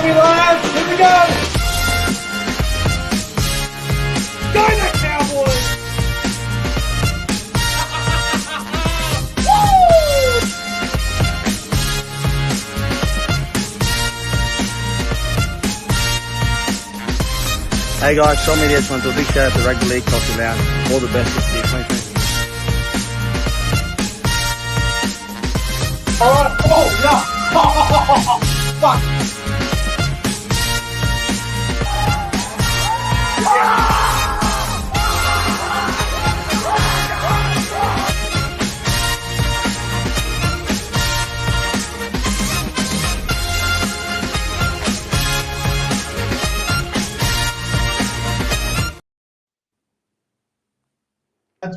me, lads. Here we go. Go the Cowboys. Hey guys, Sean Media just want to do a big shout out to Rugby League Coffee Lounge. All the best this year, 2020. Alright, oh, no. Fuck.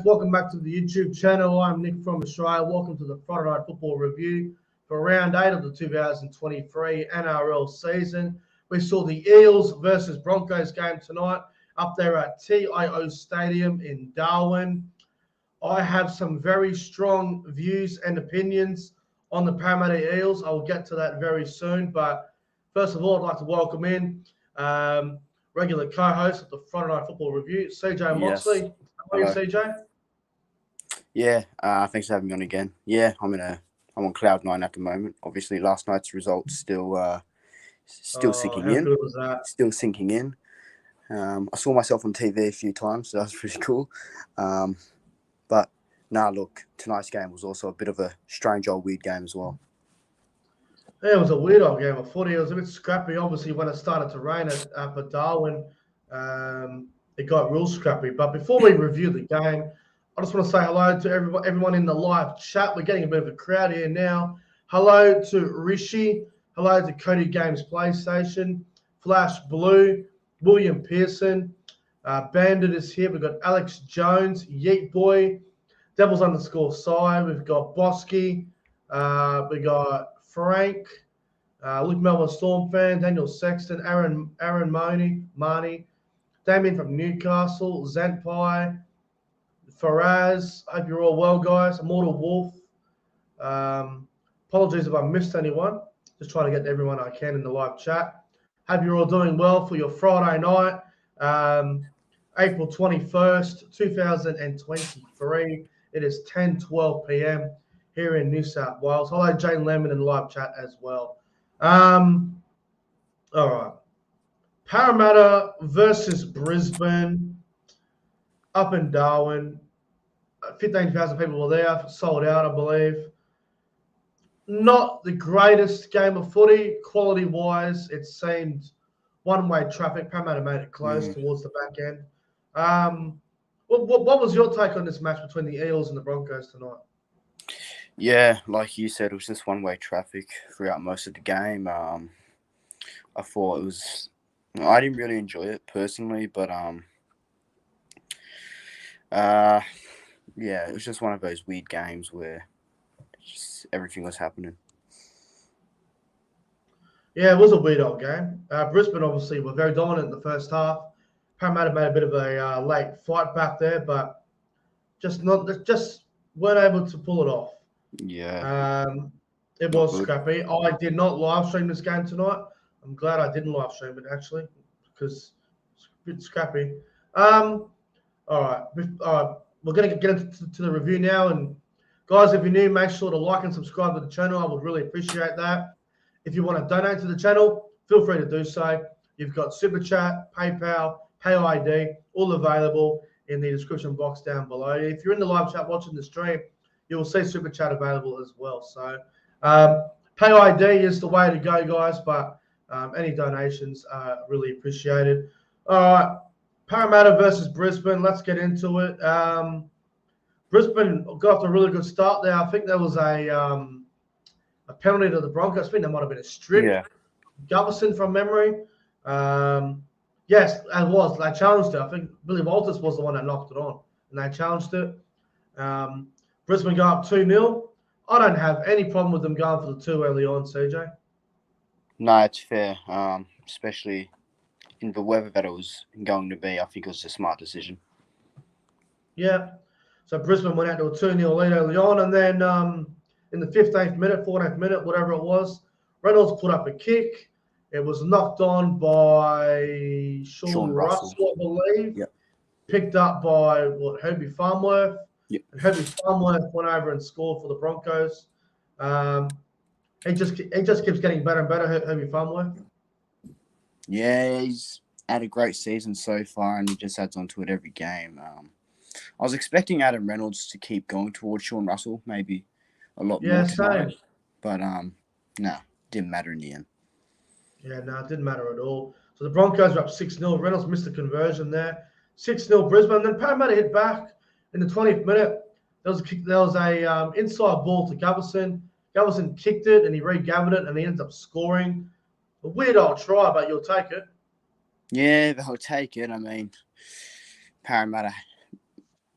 Welcome back to the YouTube channel. I'm Nick from Australia. Welcome to the Friday Night Football Review for round 8 of the 2023 NRL season. We saw the Eels versus Broncos game tonight up there at TIO Stadium in Darwin. I have some very strong views and opinions on the Parramatta Eels. I will get to that very soon. But first of all, I'd like to welcome in regular co-host of the Friday Night Football Review, CJ Moxley. Yes. How are you, CJ? Yeah, thanks for having me on again. Yeah, I'm on cloud 9 at the moment. Obviously, last night's results still sinking in. Good was that? Still sinking in. I saw myself on TV a few times, so that was pretty cool. But look, tonight's game was also a bit of a strange old weird game as well. Yeah, it was a weird old game of footy. It was a bit scrappy. Obviously, when it started to rain up at Darwin, it got real scrappy. But before we review the game, I just want to say hello to everyone in the live chat. We're getting a bit of a crowd here now. Hello to Rishi. Hello to Cody Games PlayStation. Flash Blue. William Pearson. Bandit is here. We've got Alex Jones. Yeet Boy. Devils _side. We've got Bosky. We got Frank. Luke Melbourne Storm fan. Daniel Sexton. Aaron Marnie. Damien from Newcastle. Zanpai. Faraz, hope you're all well, guys. Immortal Wolf. Apologies if I missed anyone. Just trying to get everyone I can in the live chat. Hope you're all doing well for your Friday night, April 21st, 2023. It is 10:12 p.m. here in New South Wales. Hello, Jane Lemon in the live chat as well. All right. Parramatta versus Brisbane up in Darwin. 15,000 people were there, sold out, I believe. Not the greatest game of footy, quality-wise. It seemed one-way traffic. Parramatta made it close towards the back end. What was your take on this match between the Eels and the Broncos tonight? Yeah, like you said, it was just one-way traffic throughout most of the game. I thought it was... I didn't really enjoy it personally, but... yeah, it was just one of those weird games where just everything was happening. Yeah, it was a weird old game. Brisbane obviously were very dominant in the first half. Parramatta made a bit of a late fight back there, but just weren't able to pull it off. Yeah. It was scrappy. I did not live stream this game tonight. I'm glad I didn't live stream it actually, because it's a bit scrappy. All right. We're going to get into the review now. And guys, if you're new, make sure to like and subscribe to the channel. I would really appreciate that. If you want to donate to the channel, feel free to do so. You've got Super Chat, PayPal, PayID, all available in the description box down below. If you're in the live chat watching the stream, you will see Super Chat available as well. So PayID is the way to go, guys, but any donations are really appreciated. All right. Parramatta versus Brisbane. Let's get into it. Brisbane got off to a really good start there. I think there was a penalty to the Broncos. I think there might have been a strip. Yeah. Gutherson from memory. Yes, it was. They challenged it. I think Billy Walters was the one that knocked it on, and they challenged it. Brisbane go up 2-0. I don't have any problem with them going for the 2 early on, CJ. No, it's fair, especially in the weather that it was going to be. I think it was a smart decision. Yeah. So Brisbane went out to a 2-0 lead early on, and then in the 15th minute, 14th minute, whatever it was, Reynolds put up a kick. It was knocked on by Sean Sean Russell. Russell, I believe. Yep. Picked up by Herbie Farmworth. Yep. And Herbie Farmworth went over and scored for the Broncos. He just keeps getting better and better, Herbie Farmworth. Yeah, he's had a great season so far, and he just adds on to it every game. I was expecting Adam Reynolds to keep going towards Sean Russell, maybe a lot more tonight. Same. But no, didn't matter in the end. Yeah, no, it didn't matter at all. So the Broncos are up 6-0. Reynolds missed the conversion there. 6-0 Brisbane. Then Parramatta hit back in the 20th minute. There was a inside ball to Gutherson. Gutherson kicked it and he regathered it and he ends up scoring. A weird old try, but you'll take it. Yeah, they'll take it. I mean, Parramatta,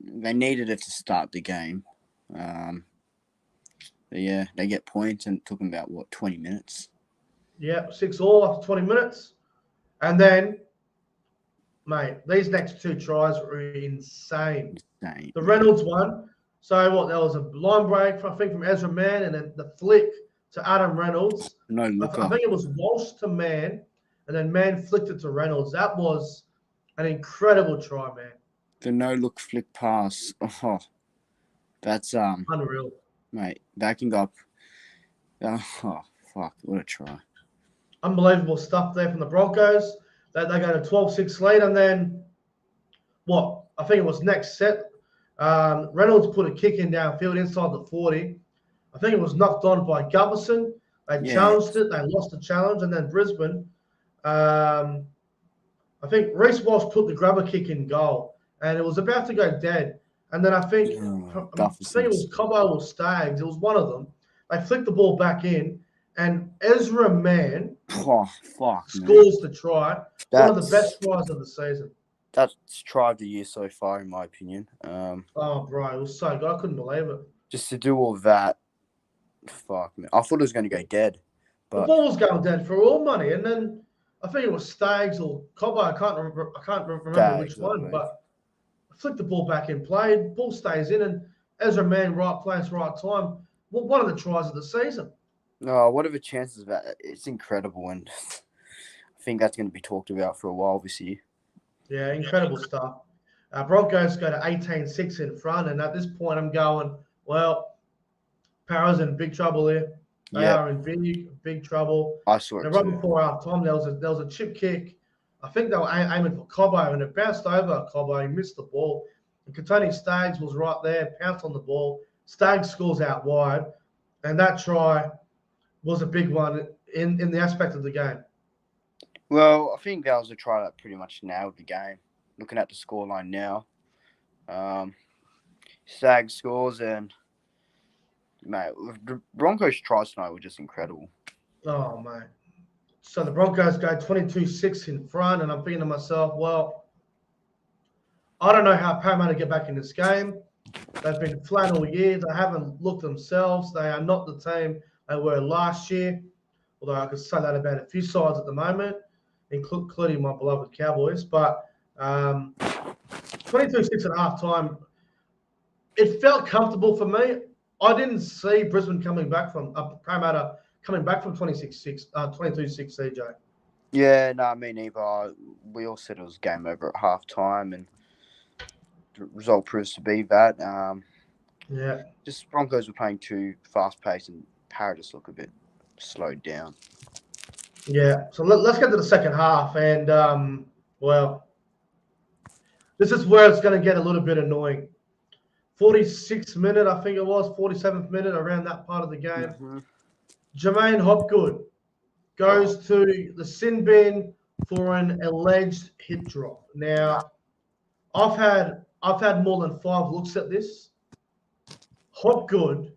they needed it to start the game. Yeah, they get points and it took them about, 20 minutes? Yeah, 6-all after 20 minutes. And then, mate, these next two tries were insane. The Reynolds one. So there was a line break, I think, from Ezra Mann, and then the flick to Adam Reynolds. No looker. I think it was Walsh to Mann, and then Mann flicked it to Reynolds. That was an incredible try, man. The no-look flick pass. Oh, that's unreal. Mate, backing up. Oh, fuck, what a try. Unbelievable stuff there from the Broncos. They go to 12-6 lead, and then I think it was next set. Reynolds put a kick in downfield inside the 40. I think it was knocked on by Gutherson. They challenged it. They lost the challenge. And then Brisbane, I think Reece Walsh put the grubber kick in goal. And it was about to go dead. And then I think it was Cobbo or Staggs. It was one of them. They flicked the ball back in. And Ezra Mann scores the try. One of the best tries of the season. That's try of the year so far, in my opinion. Bro, it was so good. I couldn't believe it. Just to do all that, fuck, man. I thought it was going to go dead. But the ball was going dead for all money. And then I think it was Staggs or Cobbo. I can't remember which one. But I flicked the ball back in play. Ball stays in. And Ezra Mann, right place, right time. One of the tries of the season. No, whatever chances of that, it's incredible. And I think that's going to be talked about for a while this year. Yeah, incredible stuff. Broncos go to 18-6 in front, and at this point, I'm going, well, Para's in big trouble here. They are in big trouble. I saw it right before half time, there was a chip kick. I think they were aiming for Cobbo, and it bounced over Cobbo. He missed the ball. And Katoni Staggs was right there, pounced on the ball. Staggs scores out wide, and that try was a big one in the aspect of the game. Well, I think that was a try that pretty much nailed the game. Looking at the scoreline now, Staggs scores, and mate, the Broncos' tries tonight were just incredible. Oh, mate. So the Broncos go 22-6 in front, and I'm thinking to myself, well, I don't know how Parramatta get back in this game. They've been flat all year. They haven't looked themselves. They are not the team they were last year, although I could say that about a few sides at the moment, including my beloved Cowboys. But 22-6 at half time, it felt comfortable for me. I didn't see Brisbane Parramatta coming back from 22-6, CJ. Yeah, no, me neither. We all said it was game over at half time, and the result proves to be that. Just Broncos were playing too fast-paced, and Parra just looked a bit slowed down. Yeah, so let's get to the second half, and this is where it's going to get a little bit annoying. 46th minute, I think it was, 47th minute, around that part of the game. Mm-hmm. Jermaine Hopgood goes to the sin bin for an alleged hip drop. Now, I've had more than 5 looks at this. Hopgood,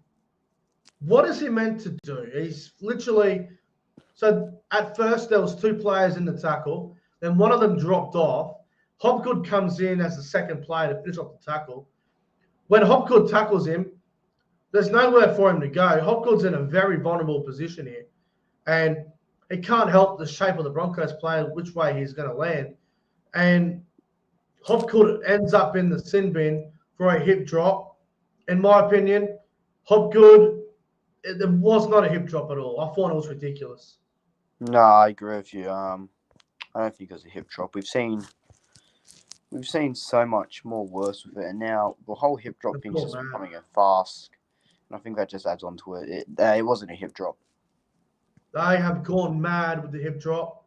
what is he meant to do? He's literally... So at first there was 2 players in the tackle. Then one of them dropped off. Hopgood comes in as the second player to finish off the tackle. When Hopgood tackles him, there's nowhere for him to go. Hopgood's in a very vulnerable position here. And he can't help the shape of the Broncos player, which way he's going to land. And Hopgood ends up in the sin bin for a hip drop. In my opinion, Hopgood, it was not a hip drop at all. I thought it was ridiculous. No, I agree with you. I don't think it was a hip drop. We've seen so much more worse with it, and now the whole hip drop They've thing's gone just mad. becoming a farce. And I think that just adds on to it. It wasn't a hip drop. They have gone mad with the hip drop.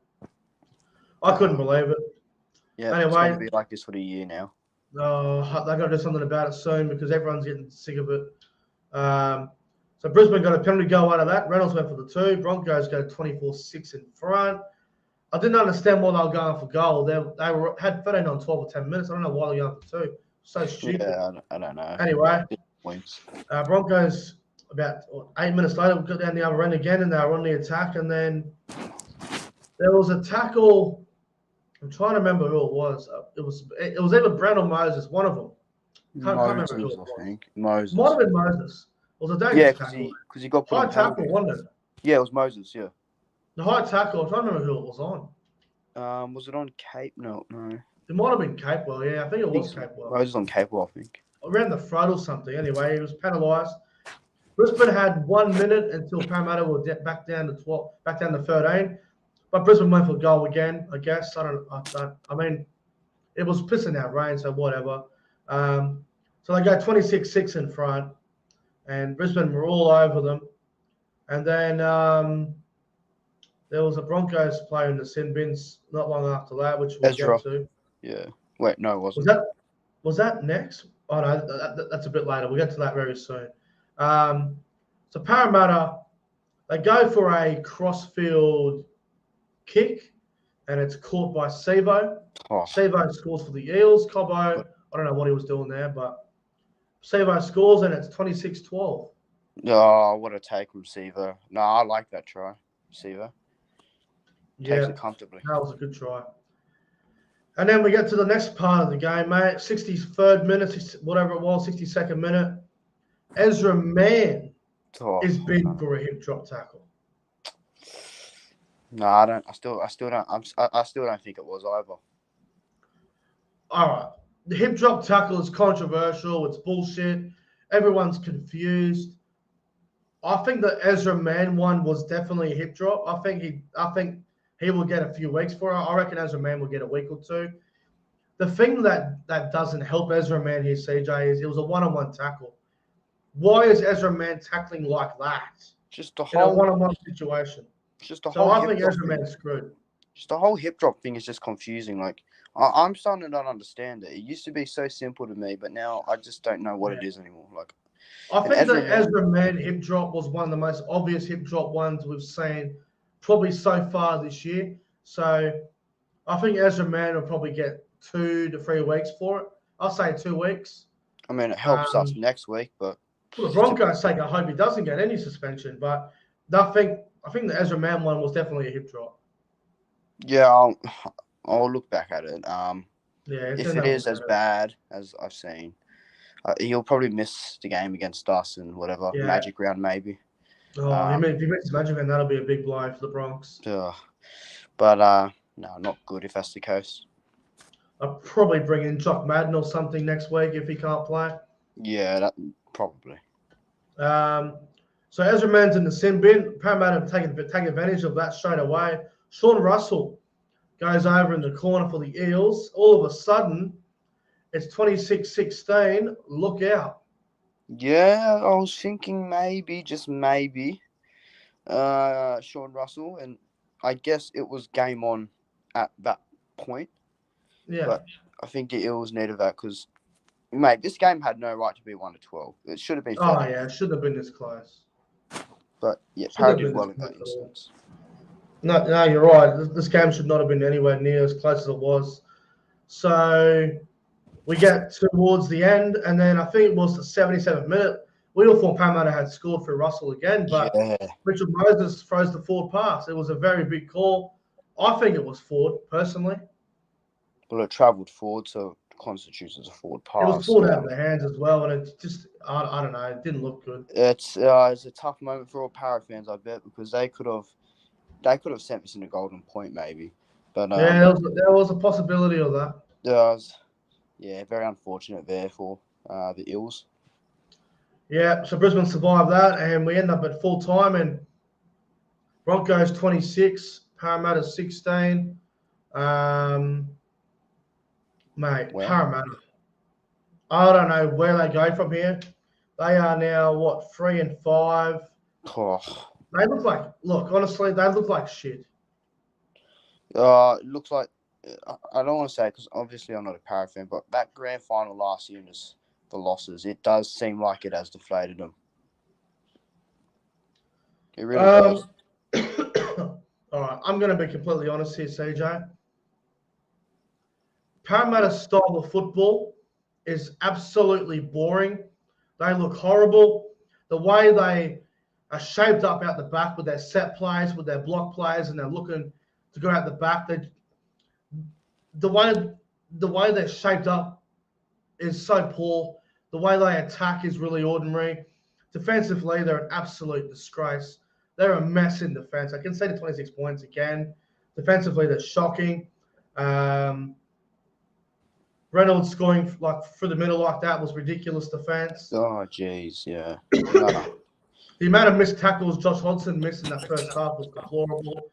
I couldn't believe it. Yeah, it's going to Anyway, be like this for the year now. they got to do something about it soon because everyone's getting sick of it. So Brisbane got a penalty goal out of that. Reynolds went for the 2. Broncos go 24-6 in front. I didn't understand why they were going for goal. They had 13 on 12 or 10 minutes. I don't know why they're going for 2. So stupid. Yeah, I don't know. Anyway, Points. Broncos about 8 minutes later got down the other end again and they were on the attack. And then there was a tackle. I'm trying to remember who it was. It was either Brown or Moses, one of them. Can't remember who Moses, it was. I think. Might have Moses. been Moses. It was a Yeah, dangerous because tackle. he got put High on tackle, penalty. wasn't it? Yeah, it was Moses. Yeah. The high tackle. I'm trying to remember who it was on. Was it on Cape? No. It might have been Capewell. Yeah, I think it I think was so. Capewell. Moses on Capewell, I think. Around the front or something. Anyway, he was penalised. Brisbane had 1 minute until Parramatta were back down to 12, back down to 13. But Brisbane went for goal again. I guess I mean, it was pissing out rain, so whatever. So they go 26-6 in front, and Brisbane were all over them. And then there was a Broncos player in the sin bins not long after that, which we'll Ezra. get to. Yeah. Wait, no, it wasn't. Was that next? Oh no, that's a bit later. We'll get to that very soon. So Parramatta, they go for a crossfield kick, and it's caught by Sevo. Oh, Sevo scores for the Eels. Cobbo, I don't know what he was doing there, but Sevo scores, and it's 26-12. oh, what a take from Sevo. No, I like that try. Sevo. Takes it comfortably. That was a good try. And then we get to the next part of the game, mate. 63rd minute, whatever it was, 62nd minute. Ezra Mann is big for a hip drop tackle. No, I don't. I still don't. I still don't think it was either. All right, the hip drop tackle is controversial. It's bullshit. Everyone's confused. I think the Ezra Mann one was definitely a hip drop. I think he will get a few weeks for it. I reckon Ezra Mann will get a week or 2. The thing that doesn't help Ezra Mann here, CJ, is it was a one-on-one tackle. Why is Ezra Mann tackling like that? Just the in a one-on-one situation. I think Ezra Mann's screwed. Just the whole hip drop thing is just confusing. Like I'm starting to not understand it. It used to be so simple to me, but now I just don't know what it is anymore. Like I think the Ezra Mann hip drop was one of the most obvious hip drop ones we've seen probably so far this year. So I think Ezra Mann will probably get 2 to 3 weeks for it. I'll say 2 weeks. I mean, it helps us next week, but for the Broncos' sake, I hope he doesn't get any suspension. But I think the Ezra Mann one was definitely a hip drop. Yeah, I'll look back at it. If it is as bad as I've seen, he'll probably miss the game against us and whatever magic round maybe. If he misses magic round, that'll be a big blow for the Bronx. But no, not good if that's the case. I'll probably bring in Jock Madden or something next week if he can't play. Yeah, that probably. So Ezra Mann's in the sin bin. Parramatta have taken advantage of that straight away. Sean Russell goes over in the corner for the Eels. All of a sudden, it's 26-16. Look out. Yeah, I was thinking maybe, just maybe, Sean Russell, and I guess it was game on at that point. Yeah. But I think the Eels needed that because, mate, this game had no right to be 1-12. It should have been 30. Oh, yeah, it shouldn't have been this close. But, yeah, Parra did well in that instance. No, you're right. This game should not have been anywhere near as close as it was. So we get towards the end, and then I think it was the 77th minute. We all thought Parramatta had scored for Russell again, but Richard Moses throws the forward pass. It was a very big call. I think it was forward, personally. Well, it travelled forward, so it constitutes as a forward pass. It was forward out of their hands as well, and it just, I don't know, it didn't look good. It's a tough moment for all Parra fans, I bet, because they could have sent this in a golden point, maybe. But there was a possibility of that. There was, very unfortunate there for the Eels. Yeah, so Brisbane survived that, and we end up at full time, and Broncos 26, Parramatta 16. Mate, Well, Parramatta. I don't know where they go from here. They are now, 3-5. oh, They look, honestly, they look like shit. it looks like I don't want to say because obviously I'm not a Para fan, but that grand final last year was the losses. It does seem like it has deflated them. It really does. All right, I'm going to be completely honest here, CJ. Parramatta's style of football is absolutely boring. They look horrible. The way they are shaped up out the back with their set plays, with their block plays, and they're looking to go out the back. The way they're shaped up is so poor. The way they attack is really ordinary. Defensively, they're an absolute disgrace. They're a mess in defense. I can say the 26 points again. Defensively, they're shocking. Reynolds scoring through the middle like that was ridiculous defense. Oh, jeez, yeah. No. The amount of missed tackles Josh Hodgson missed in that first half was deplorable.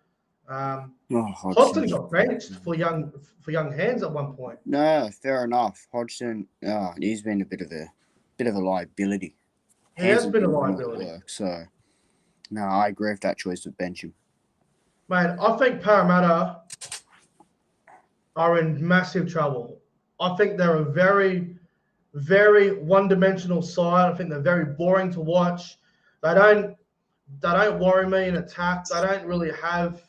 Hodgson got benched for young hands at one point. No, fair enough. Hodgson, he's been a bit of a liability. He has been a liability. So, no, I agree with that choice to bench him. Mate, I think Parramatta are in massive trouble. I think they're a very, very one-dimensional side. I think they're very boring to watch. They don't worry me in attack. They don't really have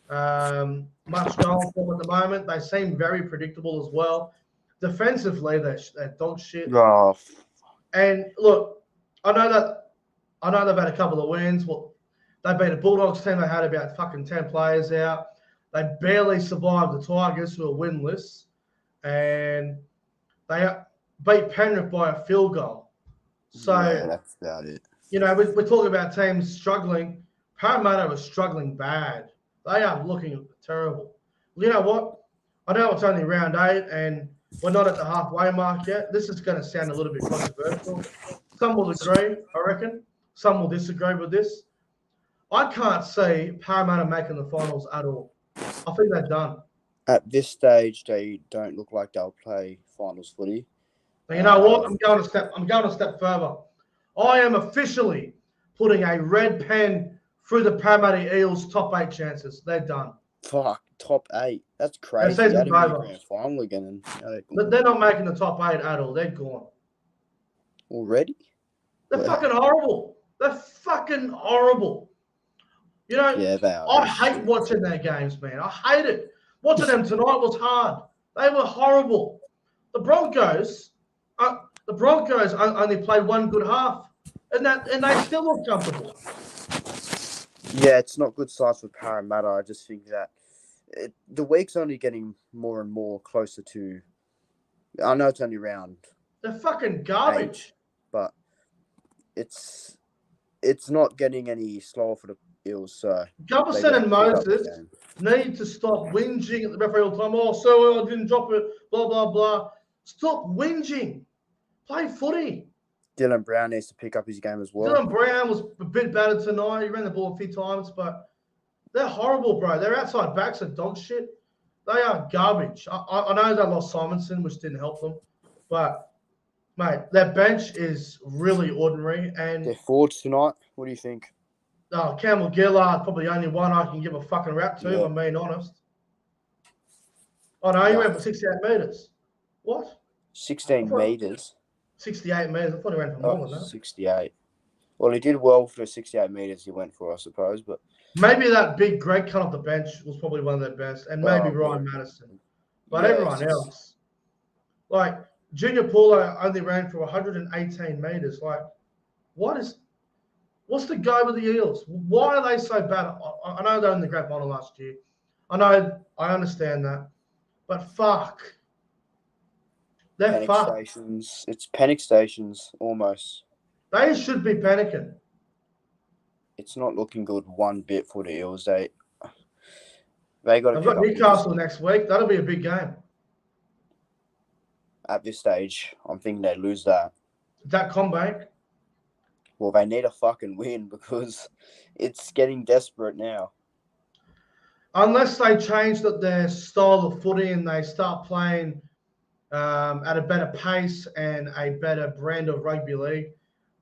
much going for them at the moment. They seem very predictable as well. Defensively, they're dog shit. Oh. And look, I know they've had a couple of wins. Well, they beat a Bulldogs team. They had about fucking 10 players out. They barely survived the Tigers, who are winless. And they beat Penrith by a field goal. So yeah, that's about it. You know, we're talking about teams struggling. Parramatta was struggling bad. They are looking terrible. You know what? I know it's only round 8 and we're not at the halfway mark yet. This is going to sound a little bit controversial. Some will agree, I reckon. Some will disagree with this. I can't see Parramatta making the finals at all. I think they're done. At this stage, they don't look like they'll play finals footy. Now, you know what? I'm going a step further. I am officially putting a red pen through the Parramatta Eels' top 8 chances. They're done. Fuck, top 8. That's crazy. Season's over. Grand final again. They're not making the top 8 at all. They're gone. Already? They're fucking horrible. They're fucking horrible. You know, yeah, they are. I hate watching their games, man. I hate it. Watching them tonight was hard. They were horrible. The Broncos only played one good half, and they still look comfortable. Yeah, it's not good size for Parramatta. I just think that the week's only getting more and more closer to. I know it's only round. They're fucking garbage. 8, but it's not getting any slower for the Eels. So Gubberson and Moses need to stop whinging at the referee all the time. Oh, so I didn't drop it. Blah blah blah. Stop whinging. Play footy. Dylan Brown needs to pick up his game as well. Dylan Brown was a bit battered tonight. He ran the ball a few times, but they're horrible, bro. Their outside backs are dog shit. They are garbage. I know they lost Simonson, which didn't help them, but mate, their bench is really ordinary. And their forwards tonight, what do you think? Campbell Gillard, probably the only one I can give a fucking rap to, if I'm being honest. Oh no, he ran for 68 metres. What? 16 metres. 68 metres. I thought he ran for more than that. 68. Well, he did well for the 68 metres he went for, I suppose. But maybe that big Greg cut off the bench was probably one of their best, and maybe Ryan Madison. But everyone else, like Junior Paulo only ran for 118 metres. Like, what's the go with the Eels? Why are they so bad? I know they're in the grand final last year. I understand that. But fuck. They're panic fucked. Stations. It's panic stations almost. They should be panicking. It's not looking good one bit for the Eels. They got. They've got Newcastle next week. That'll be a big game. At this stage, I'm thinking they lose that. Is that Combank? Well, they need a fucking win because it's getting desperate now. Unless they change their style of footy and they start playing at a better pace and a better brand of rugby league,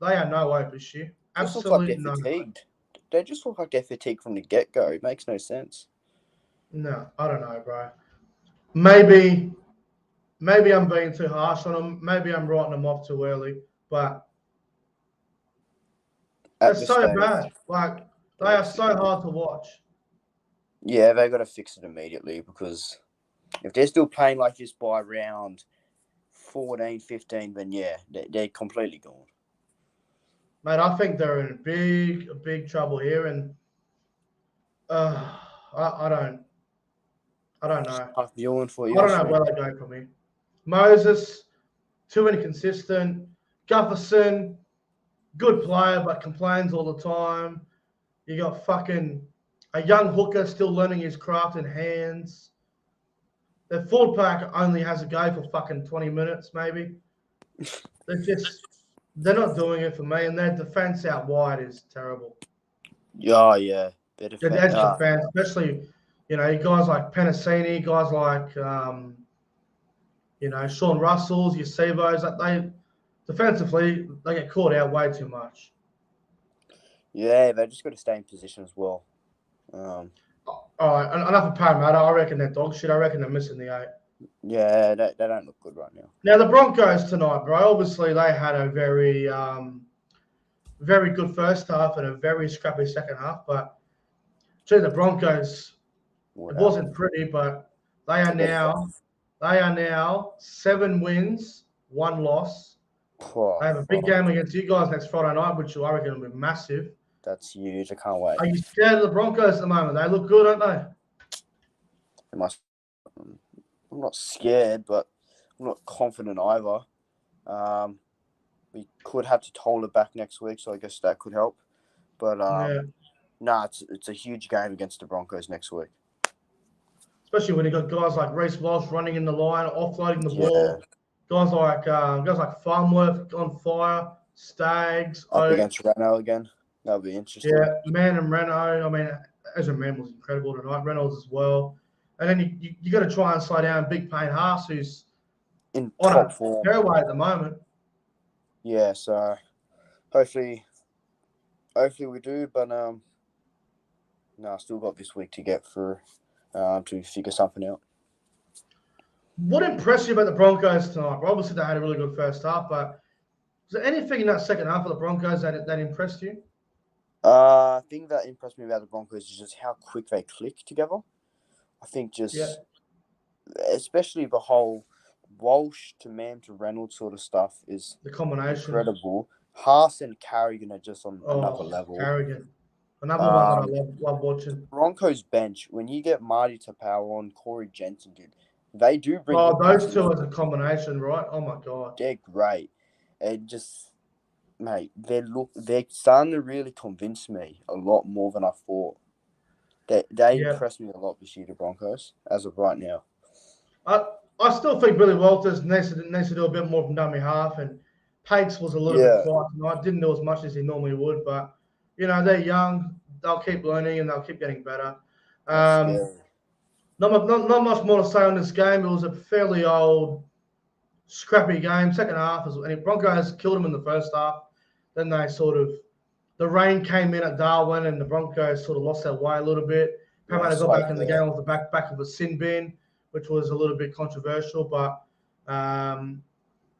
they are no hope this year. Just looks like Absolutely they're no. fatigued. They just look like they're fatigued from the get-go. It makes no sense. No, I don't know, bro. Maybe I'm being too harsh on them. Maybe I'm writing them off too early. But they're so bad. Like, they are so hard to watch. Yeah, they got to fix it immediately because if they're still playing like this by round 14, 15, then yeah, they're completely gone. Mate, I think they're in big trouble here, and I don't know. Tough viewing for I you don't this know week. where they go from here. Moses, too inconsistent. Gufferson, good player, but complains all the time. You got fucking a young hooker still learning his craft in hands. Their forward pack only has a go for fucking 20 minutes, maybe. They're not doing it for me, and their defense out wide is terrible. Yeah. The edge defense, especially, guys like Penasini, guys like, Sean Russells, you see those, that they defensively, they get caught out way too much. Yeah, they just got to stay in position as well. All right, enough of Parramatta. I reckon they're dog shit. I reckon they're missing the 8. Yeah, they don't look good right now. Now, the Broncos tonight, bro, obviously they had a very, very good first half and a very scrappy second half. But, gee, the Broncos, it wasn't pretty, but they are now 7 wins, 1 loss. They have a big game against you guys next Friday night, which I reckon will be massive. That's huge. I can't wait. Are you scared of the Broncos at the moment? They look good, don't they? I'm not scared, but I'm not confident either. We could have to toll it back next week, so I guess that could help. But it's a huge game against the Broncos next week. Especially when you got guys like Reece Walsh running in the line, offloading the ball. Guys like Farmworth on fire, Staggs, up against Renault again. That'll be interesting. Yeah, Man and Renault. I mean, Ezra Man was incredible tonight. Reynolds as well. And then you got to try and slow down Big Payne Haas, who's in on top a form fairway at the moment. Yeah, so hopefully we do. But I still got this week to get through to figure something out. What impressed you about the Broncos tonight? Well, obviously, they had a really good first half, but was there anything in that second half of the Broncos that impressed you? I think that impressed me about the Broncos is just how quick they click together. I think especially the whole Walsh to Man to Reynolds sort of stuff is the combination incredible. Haas and Carrigan are just on another level. Carrigan, another one that I love watching. Broncos bench, when you get Marty Tapau on, Corey Jensen, dude, they do bring. Those two as a combination, right? Oh my god, they're great. And just, mate, they're starting to really convince me a lot more than I thought. They impressed me a lot this year, the Broncos, as of right now. I still think Billy Walters needs to do a bit more from dummy half, and Pates was a little bit quiet tonight. Didn't do as much as he normally would, but they're young. They'll keep learning and they'll keep getting better. Not much more to say on this game. It was a fairly old, scrappy game. Second half, and Broncos killed them in the first half. Then the rain came in at Darwin, and the Broncos sort of lost their way a little bit. Parramatta got back in the game with the back of a sin bin, which was a little bit controversial, but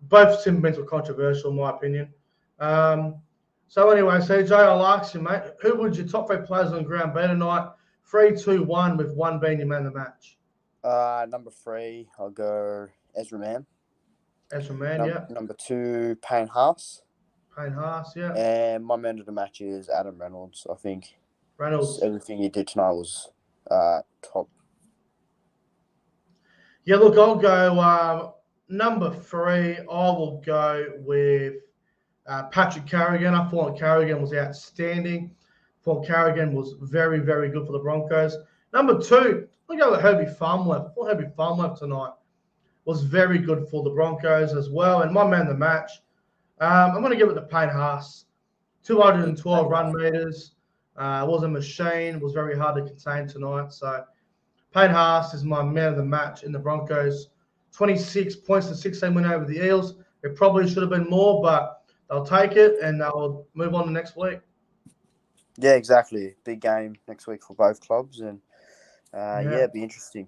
both sin bins were controversial, in my opinion. So anyway, CJ, I like you, mate. Who would your top 3 players on the ground be tonight? 3, 2, 1, with 1 being your man of the match. Number 3, I'll go Ezra Man. Ezra Man, Number 2, Payne Haas. Payne Haas, yeah. And my man of the match is Adam Reynolds. I think everything he did tonight was top. Yeah, look, I'll go number 3. I will go with Patrick Carrigan. I thought Carrigan was outstanding. I thought Carrigan was very, very good for the Broncos. Number 2, I'll go with Herbie Farmworth. I thought Herbie Farmworth tonight was very good for the Broncos as well. And my man of the match, I'm going to give it to Payne Haas. 212 run meters. Was a machine. Was very hard to contain tonight. So Payne Haas is my man of the match in the Broncos. 26 points to 16 win over the Eels. It probably should have been more, but they'll take it and they'll move on to next week. Yeah, exactly. Big game next week for both clubs, and it'd be interesting.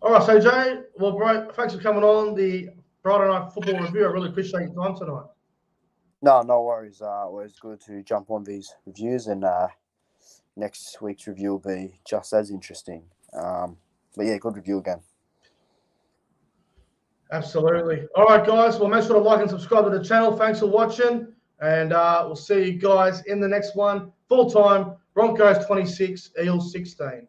All right, so Jay, well, bro, thanks for coming on the Friday Night Football Review. I really appreciate your time tonight. No worries. Always good to jump on these reviews, and next week's review will be just as interesting. But yeah, good review again. Absolutely. All right, guys. Well, make sure to like and subscribe to the channel. Thanks for watching, and we'll see you guys in the next one. Full time, Broncos 26, Eels 16.